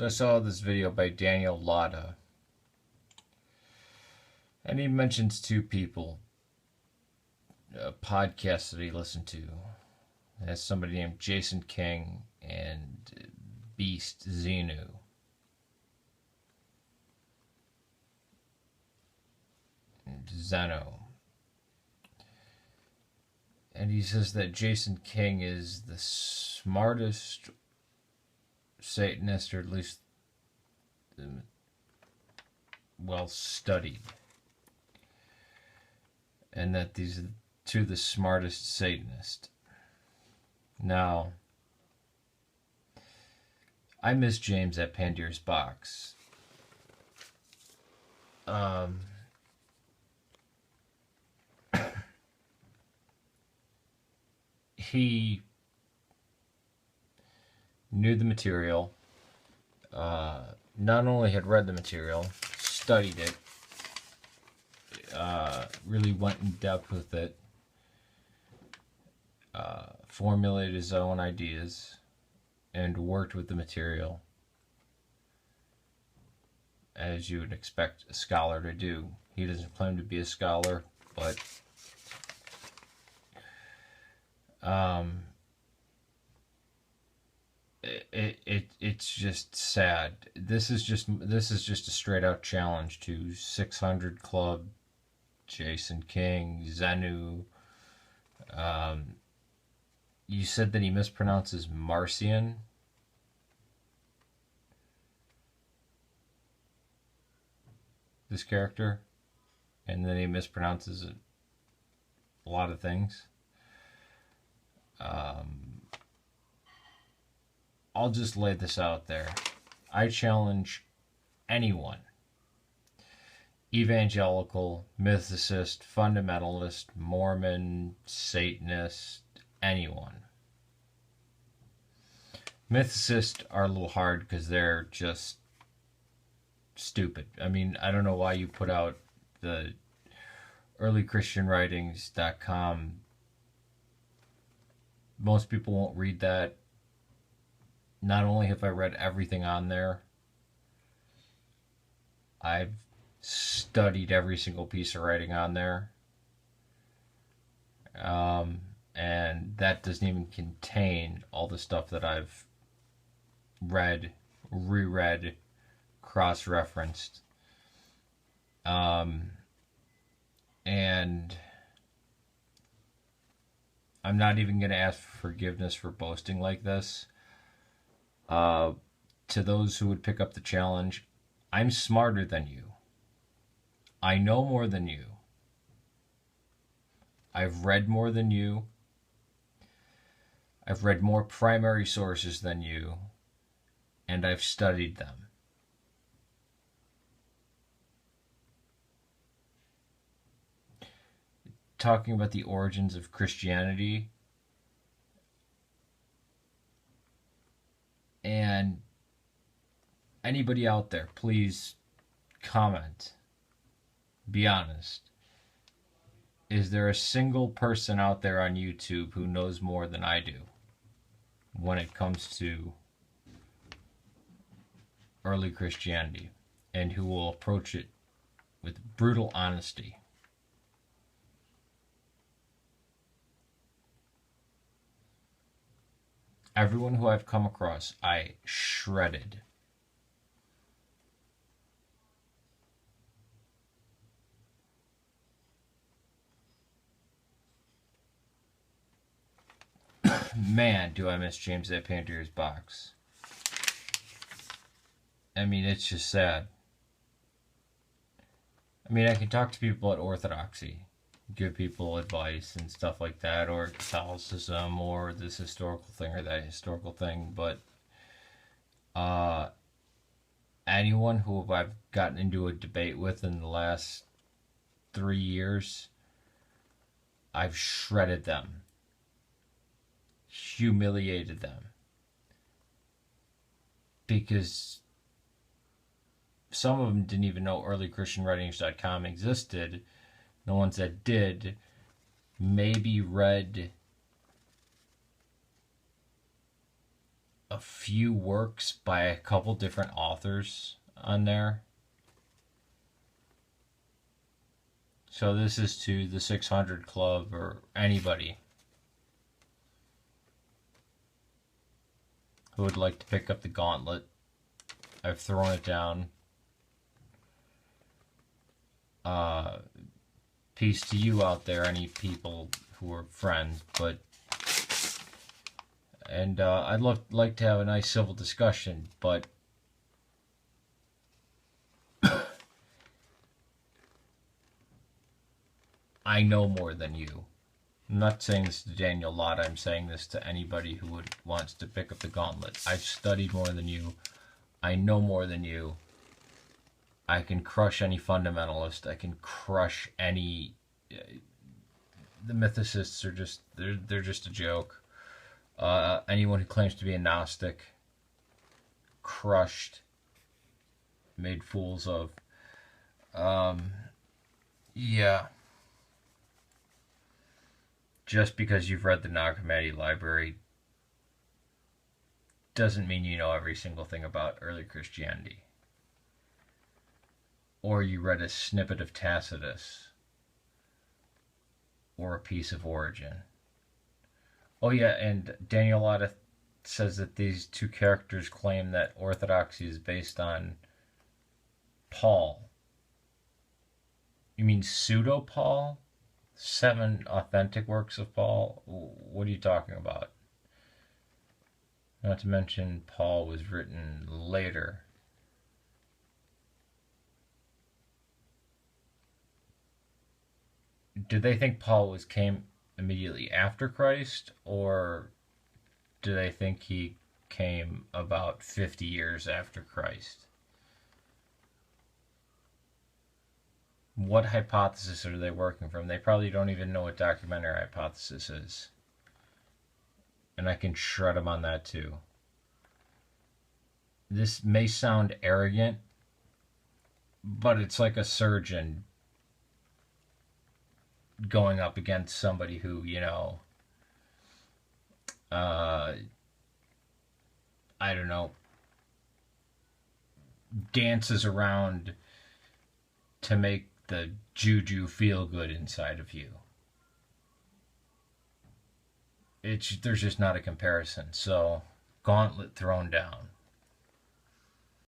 So I saw this video by Daniel Latta, and he mentions two people, a podcast that he listened to. That's somebody named Jason King and Beast Xenu. Zeno. And he says that Jason King is the smartest Satanist, or at least well studied. And that these are two of the smartest Satanists. Now, I miss James at Pandora's Box. He knew the material, not only had read the material, studied it, really went in depth with it, formulated his own ideas, and worked with the material as you would expect a scholar to do. He doesn't claim to be a scholar, but it's just sad. This is just a straight out challenge to 600 Club, Jason King, Xenu. You said that he mispronounces Marcion. This character, and then he mispronounces a lot of things. I'll just lay this out there. I challenge anyone, evangelical, mythicist, fundamentalist, Mormon, Satanist, anyone. Mythicists are a little hard because they're just stupid. I mean, I don't know why you put out the earlychristianwritings.com. Most people won't read that. Not only have I read everything on there, I've studied every single piece of writing on there. And that doesn't even contain all the stuff that I've read, reread, cross-referenced. And I'm not even going to ask for forgiveness for boasting like this. To those who would pick up the challenge, I'm smarter than you. I know more than you. I've read more than you. I've read more primary sources than you. And I've studied them. Talking about the origins of Christianity, and anybody out there, please comment. Be honest. Is there a single person out there on YouTube who knows more than I do when it comes to early Christianity, and who will approach it with brutal honesty? Everyone who I've come across, I shredded. Man, do I miss James at Pandora's Box. I mean, it's just sad. I mean, I can talk to people at Orthodoxy, give people advice and stuff like that, or Catholicism, or this historical thing or that historical thing, but anyone who I've gotten into a debate with in the last 3 years, I've shredded them, humiliated them, because some of them didn't even know earlychristianwritings.com existed. The ones that did maybe read a few works by a couple different authors on there. So this is to the 600 Club or anybody who would like to pick up the Gauntlet. I've thrown it down. Peace to you out there, any people who are friends, but and I'd like to have a nice civil discussion, but I know more than you. I'm not saying this to Daniel Lott. I'm saying this to anybody who wants to pick up the Gauntlet. I've studied more than you. I know more than you. I can crush any fundamentalist. I can crush any. The mythicists are just they're just a joke. Anyone who claims to be a Gnostic, crushed, made fools of. Yeah. Just because you've read the Nag Hammadi library doesn't mean you know every single thing about early Christianity. Or you read a snippet of Tacitus. Or a piece of Origin. Oh yeah, and Daniel Lott says that these two characters claim that Orthodoxy is based on Paul. You mean pseudo-Paul? 7 authentic works of Paul? What are you talking about? Not to mention Paul was written later. Do they think Paul came immediately after Christ, or do they think he came about 50 years after Christ? What hypothesis are they working from? They probably don't even know what documentary hypothesis is. And I can shred them on that too. This may sound arrogant, but it's like a surgeon going up against somebody who, I don't know, dances around to make the juju feel good inside of you. There's just not a comparison. So, Gauntlet thrown down.